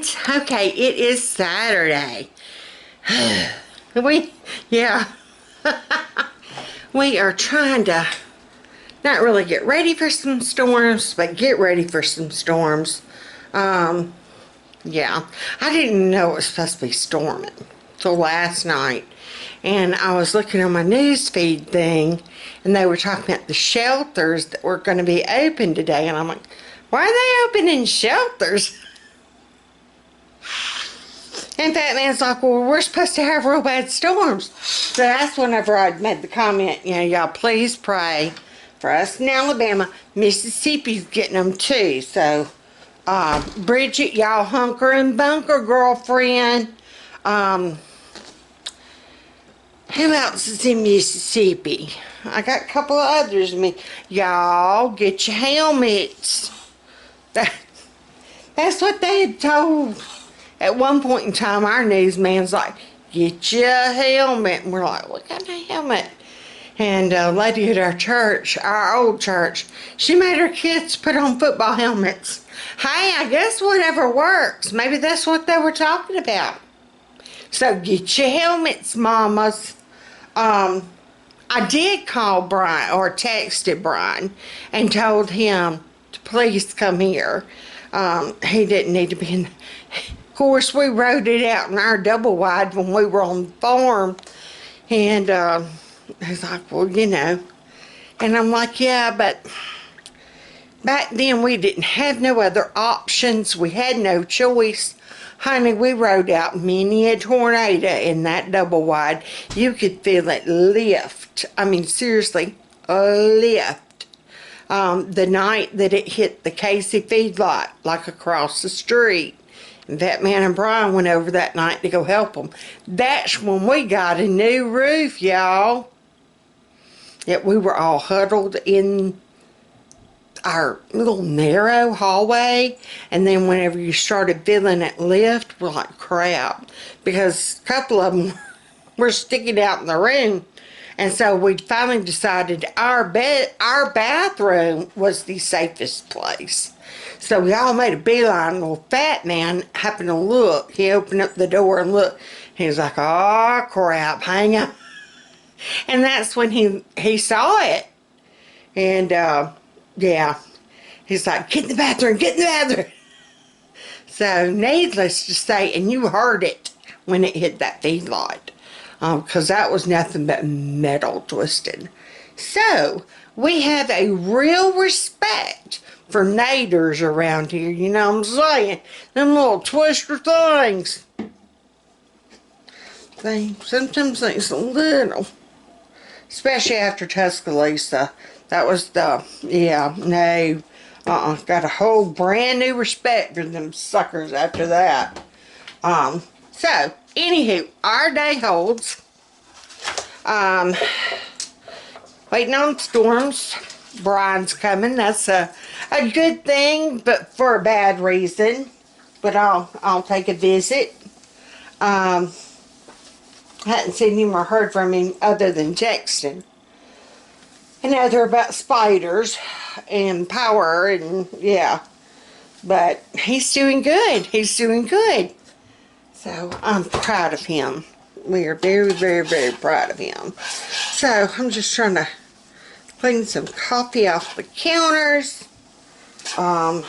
friends. Okay, it is Saturday. Yeah, we are trying to not really get ready for some storms, but get ready for some storms. Yeah, I didn't know it was supposed to be storming till last night. And I was looking on my news feed thing, and they were talking about the shelters that were going to be open today. And I'm like, why are they opening shelters? And Fat Man's like, well, we're supposed to have real bad storms. So that's whenever I made the comment, y'all please pray for us in Alabama. Mississippi's getting them too. So, Bridget, y'all hunker and bunker, girlfriend. Who else is in Mississippi? I got a couple of others. Y'all get your helmets. That's what they had told. At one point in time, our newsman's like, get you a helmet. And we're like, what kind of helmet? And a lady at our church, our old church, she made her kids put on football helmets. Hey, I guess whatever works. Maybe that's what they were talking about. So get your helmets, mamas. I did call Brian, or texted Brian, and told him to please come here. He didn't need to be in. Of course, we rode it out in our double wide when we were on the farm. And he's like, well, And I'm like, yeah, but back then we didn't have no other options. We had no choice. Honey, we rode out many a tornado in that double wide. You could feel it lift. I mean, seriously, lift. The night that it hit the Casey feedlot, like across the street. That man and Brian went over that night to go help them. That's when we got a new roof, y'all. Yet we were all huddled in our little narrow hallway, and then whenever you started feeling it lift, we're like, crap, because a couple of them were sticking out in the room. And so we finally decided our bathroom was the safest place. So we all made a beeline. Well, Fat Man happened to look. He opened up the door and looked. He was like, oh, crap, hang on. And that's when he saw it. And, yeah, he's like, get in the bathroom, get in the bathroom. So, needless to say, and you heard it when it hit that feedlot. Because that was nothing but metal twisted. So, we have a real respect for naders around here, you know what I'm saying? Them little twister things. Sometimes things a little. Especially after Tuscaloosa. That was got a whole brand new respect for them suckers after that. So, anywho, our day holds. Waiting on storms. Brian's coming. That's a good thing, but for a bad reason. But I'll take a visit. Hadn't seen him or heard from him other than texting. And now they're about spiders and power and yeah. But he's doing good. He's doing good. So I'm proud of him. We are very, very, very proud of him. So I'm just trying to clean some coffee off the counters. Carol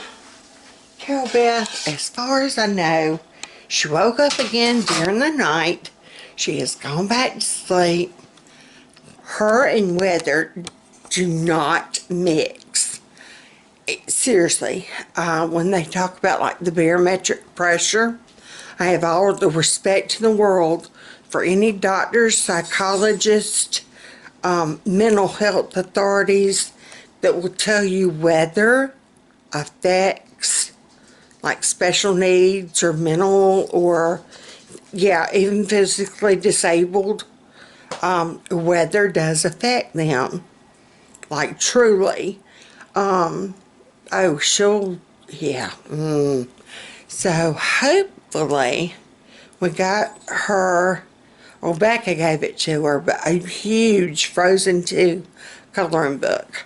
Beth, as far as I know, she woke up again during the night. She has gone back to sleep. Her and weather do not mix. Seriously, when they talk about like the barometric pressure, I have all the respect in the world for any doctors, psychologists, mental health authorities that will tell you weather affects like special needs or mental or even physically disabled. Weather does affect them, like truly. So hopefully we got her, well, Becca gave it to her, but a huge Frozen 2 coloring book.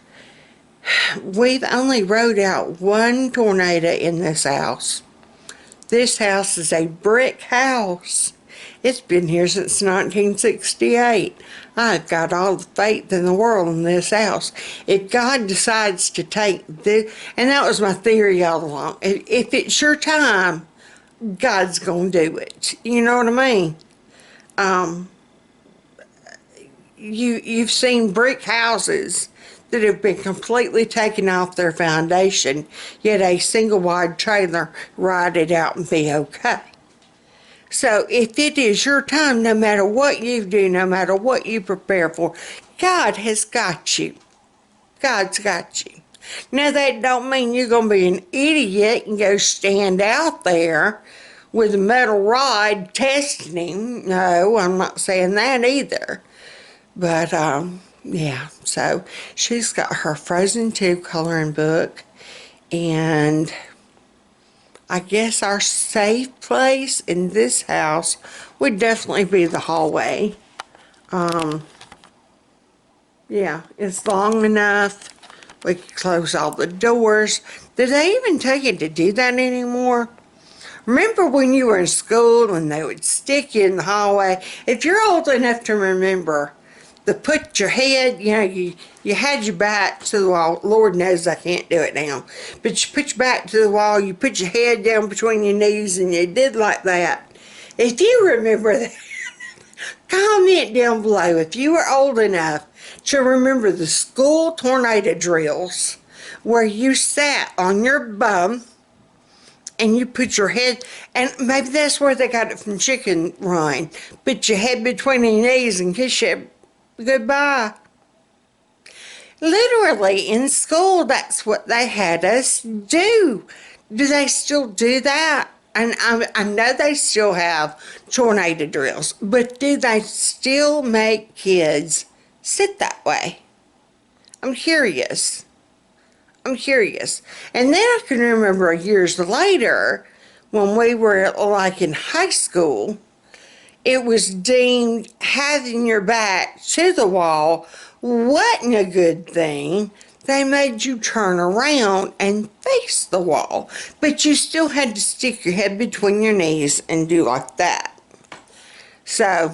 We've only rode out one tornado in this house. This house is a brick house. It's been here since 1968. I've got all the faith in the world in this house. If God decides to take this, and that was my theory all along, if it's your time, God's going to do it. You know what I mean? You've seen brick houses that have been completely taken off their foundation, yet a single wide trailer ride it out and be okay. So if it is your time, no matter what you do, no matter what you prepare for, God has got you. God's got you. Now that don't mean you're going to be an idiot and go stand out there with a metal rod testing him. No, I'm not saying that either. But, yeah, so she's got her Frozen 2 coloring book, and I guess our safe place in this house would definitely be the hallway. Yeah, it's long enough. We could close all the doors. Do they even tell you to do that anymore? Remember when you were in school and they would stick you in the hallway? If you're old enough to remember, put your head, you had your back to the wall. Lord knows I can't do it now. But you put your back to the wall, you put your head down between your knees, and you did like that. If you remember that, comment down below if you were old enough to remember the school tornado drills where you sat on your bum and you put your head, and maybe that's where they got it from Chicken Run. Put your head between your knees and kiss you goodbye. Literally, in school, that's what they had us do. Do they still do that? And I know they still have tornado drills, but do they still make kids sit that way? I'm curious. I'm curious. And then I can remember years later, when we were like in high school, it was deemed having your back to the wall wasn't a good thing. They made you turn around and face the wall, but you still had to stick your head between your knees and do like that. So,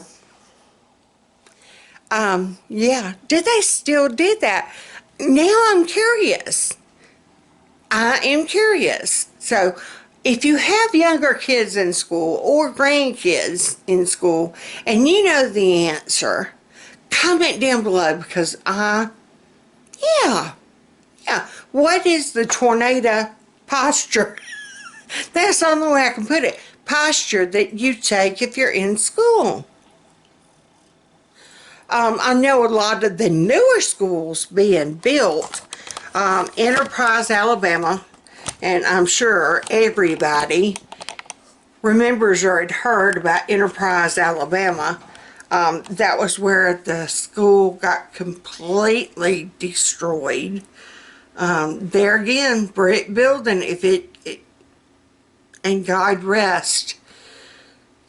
yeah, do they still do that? Now I'm curious. I am curious. So, if you have younger kids in school or grandkids in school and you know the answer, comment down below, because yeah. What is the tornado posture? That's the only way I can put it. Posture that you take if you're in school. I know a lot of the newer schools being built, Enterprise, Alabama, and I'm sure everybody remembers or had heard about Enterprise, Alabama. That was where the school got completely destroyed. There again, brick building, and God rest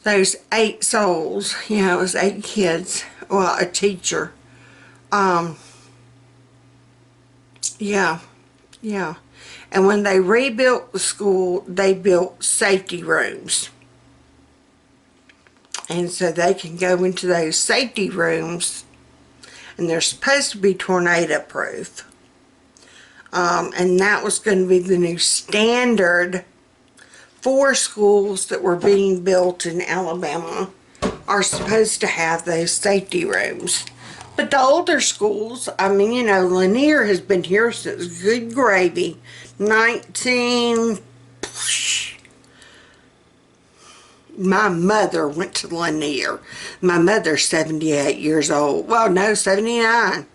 those 8 souls, it was 8 kids, well, a teacher. Yeah. And when they rebuilt the school, they built safety rooms. And so they can go into those safety rooms, and they're supposed to be tornado proof. And that was going to be the new standard for schools that were being built in Alabama, are supposed to have those safety rooms. But the older schools, Lanier has been here since good gravy, my mother went to Lanier. My mother's 78 years old. Well, no, 79.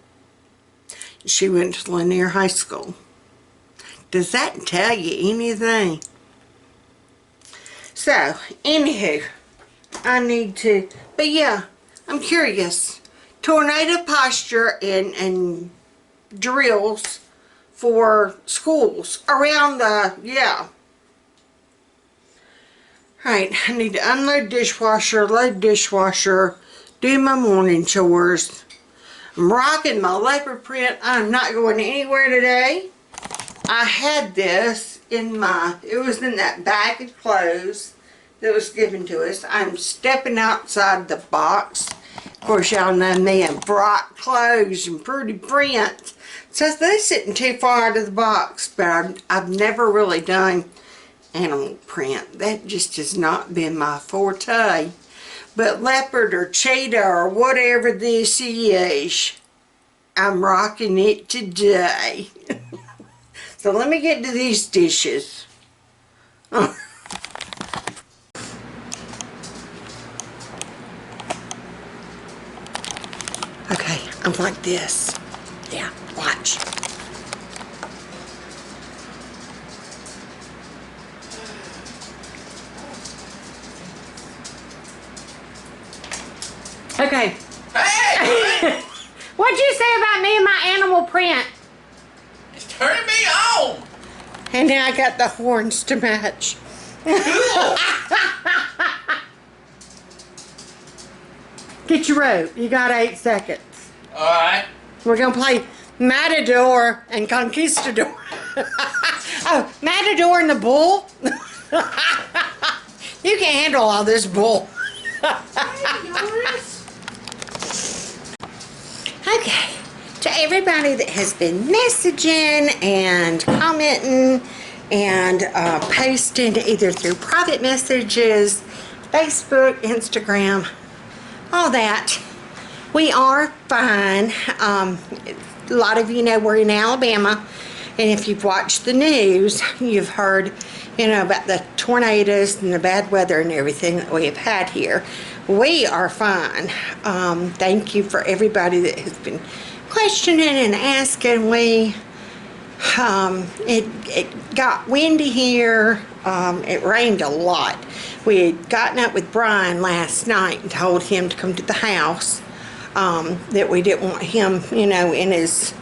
She went to Lanier High School. Does that tell you anything? So, anywho, but yeah, I'm curious. Tornado posture and drills for schools around Alright, I need to unload dishwasher, load dishwasher, do my morning chores. I'm rocking my leopard print. I'm not going anywhere today. I had this it was in that bag of clothes that was given to us. I'm stepping outside the box. Of course, y'all know me and bright clothes and pretty print. So they're sitting too far out of the box, but I've never really done animal print. That just has not been my forte. But leopard or cheetah or whatever this is, I'm rocking it today. So let me get to these dishes. Okay, I'm like this. Yeah, watch. Okay. Hey! What'd you say about me and my animal print? It's turning me on! And now I got the horns to match. Cool! Get your rope. You got 8 seconds. Alright. We're going to play Matador and Conquistador. Oh, Matador and the bull? You can't handle all this bull. Okay, to everybody that has been messaging and commenting and posting either through private messages, Facebook, Instagram, all that, we are fine. A lot of you know we're in Alabama, and if you've watched the news, you've heard, about the tornadoes and the bad weather and everything that we have had here. We are fine. Thank you for everybody that has been questioning and asking. It got windy here. It rained a lot. We had gotten up with Brian last night and told him to come to the house, that we didn't want him, in his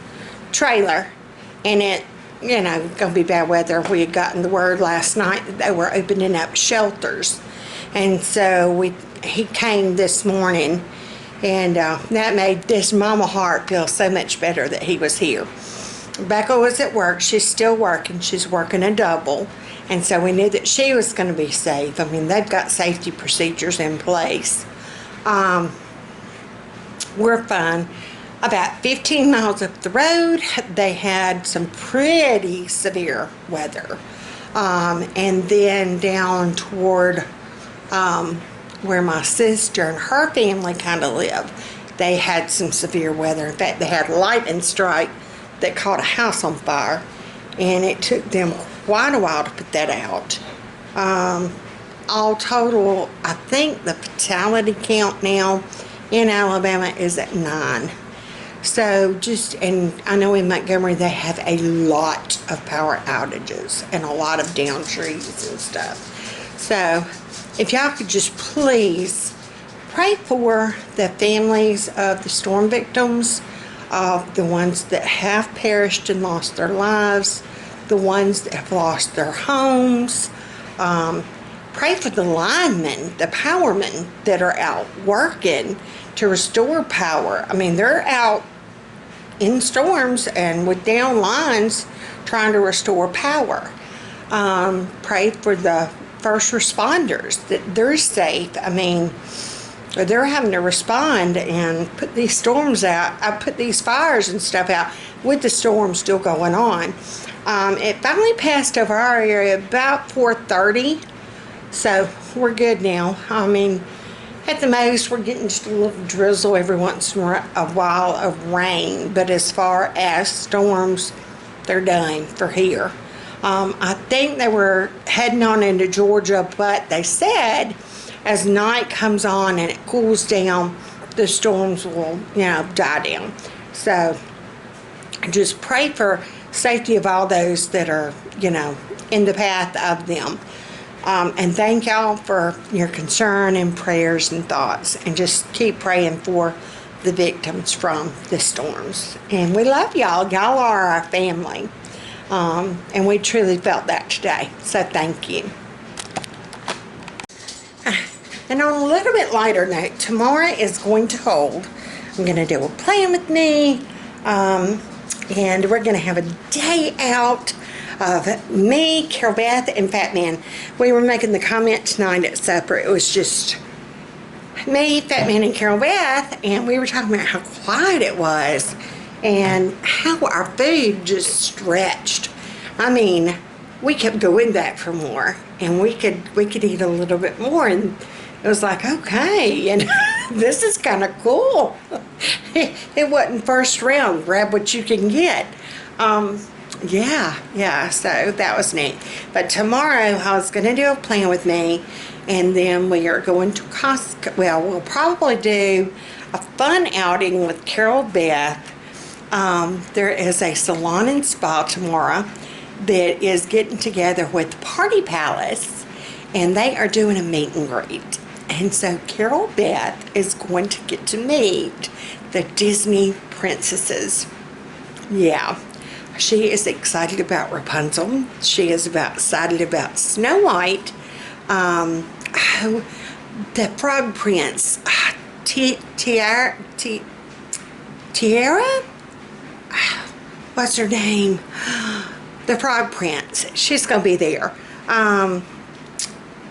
trailer. And it, going to be bad weather. We had gotten the word last night that they were opening up shelters. And so he came this morning, and that made this mama heart feel so much better that he was here. Becca was at work. She's still working. She's working a double. And so we knew that she was going to be safe. I mean, they've got safety procedures in place. We're fine. About 15 miles up the road, they had some pretty severe weather. And then down toward where my sister and her family kind of live, they had some severe weather. In fact, they had a lightning strike that caught a house on fire, and it took them quite a while to put that out. All total, I think the fatality count now in Alabama is at 9. So and I know in Montgomery they have a lot of power outages and a lot of down trees and stuff. So if y'all could just please pray for the families of the storm victims, of the ones that have perished and lost their lives, the ones that have lost their homes. Pray for the linemen, the powermen that are out working to restore power. I mean, they're out in storms and with down lines trying to restore power. Pray for the first responders that they're safe. I mean, they're having to respond and put these storms out. I put these fires and stuff out with the storm still going on. It finally passed over our area about 4:30, so we're good now. I mean, at the most, we're getting just a little drizzle every once in a while of rain, but as far as storms, they're done for here. I think they were heading on into Georgia, but they said as night comes on and it cools down, the storms will, die down. So just pray for safety of all those that are, in the path of them. And thank y'all for your concern and prayers and thoughts. And just keep praying for the victims from the storms. And we love y'all. Y'all are our family. And we truly felt that today. So thank you. And on a little bit lighter note, tomorrow is going to hold. I'm going to do a plan with me. And we're going to have a day out. of me, Carol Beth, and Fat Man. We were making the comment tonight at supper. It was just me, Fat Man, and Carol Beth, and we were talking about how quiet it was and how our food just stretched. I mean, we kept going back for more, and we could eat a little bit more, and it was like, okay, and this is kind of cool. It wasn't first round, grab what you can get. Yeah, so that was neat. But tomorrow I was going to do a plan with me, and then we are going to Costco. Well, we'll probably do a fun outing with Carol Beth. There is a salon and spa tomorrow that is getting together with Party Palace, and they are doing a meet and greet. And so Carol Beth is going to get to meet the Disney princesses. Yeah, she is excited about Rapunzel. She is excited about Snow White. The Frog Prince, Tiara? What's her name? The Frog Prince. She's going to be there.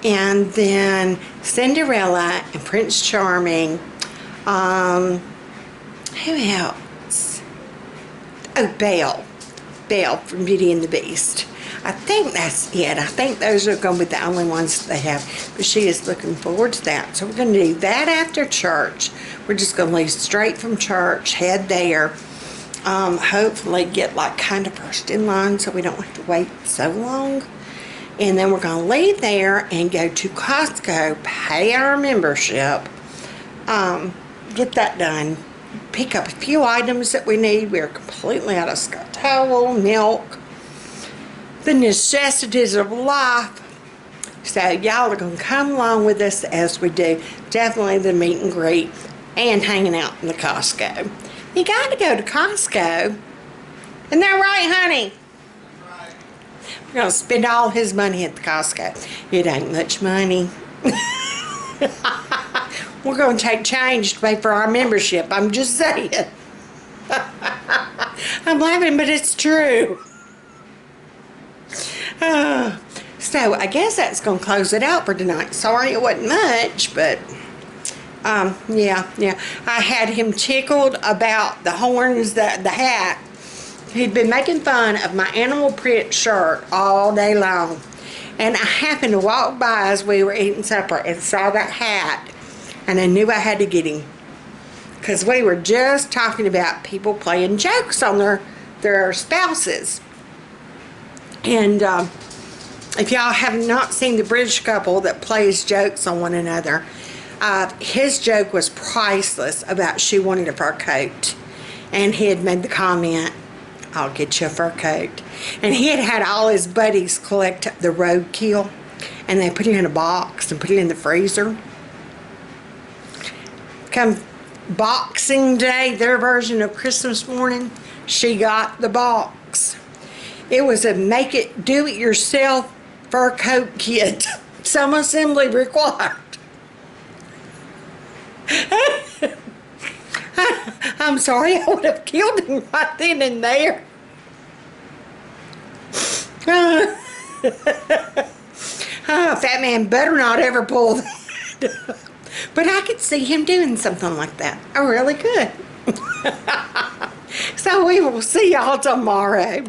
And then Cinderella and Prince Charming. Who else? Oh, Belle. Belle from Beauty and the Beast. I think that's it. I think those are going to be the only ones they have. But she is looking forward to that. So we're going to do that after church. We're just going to leave straight from church, head there. Hopefully get like kind of first in line so we don't have to wait so long. And then we're going to leave there and go to Costco, pay our membership, get that done, pick up a few items that we need. We're completely out of Scott towel, milk, the necessities of life. So y'all are going to come along with us as we do definitely the meet and greet and hanging out in the Costco. You got to go to Costco. Isn't that right, honey? We're going to spend all his money at the Costco. It ain't much money. We're going to take change to pay for our membership. I'm just saying. I'm laughing, but it's true. So I guess that's going to close it out for tonight. Sorry it wasn't much, but yeah. I had him tickled about the horns, the hat. He'd been making fun of my animal print shirt all day long. And I happened to walk by as we were eating supper and saw that hat. And I knew I had to get him. Because we were just talking about people playing jokes on their spouses. And if y'all have not seen the British couple that plays jokes on one another, his joke was priceless about she wanted a fur coat. And he had made the comment, I'll get you a fur coat. And he had all his buddies collect the roadkill, and they put it in a box and put it in the freezer. Come Boxing Day, their version of Christmas morning, she got the box. It was a do-it-yourself fur coat kit. Some assembly required. I'm sorry, I would have killed him right then and there. Fat Man better not ever pull that. But I could see him doing something like that. I really could. So we will see y'all tomorrow.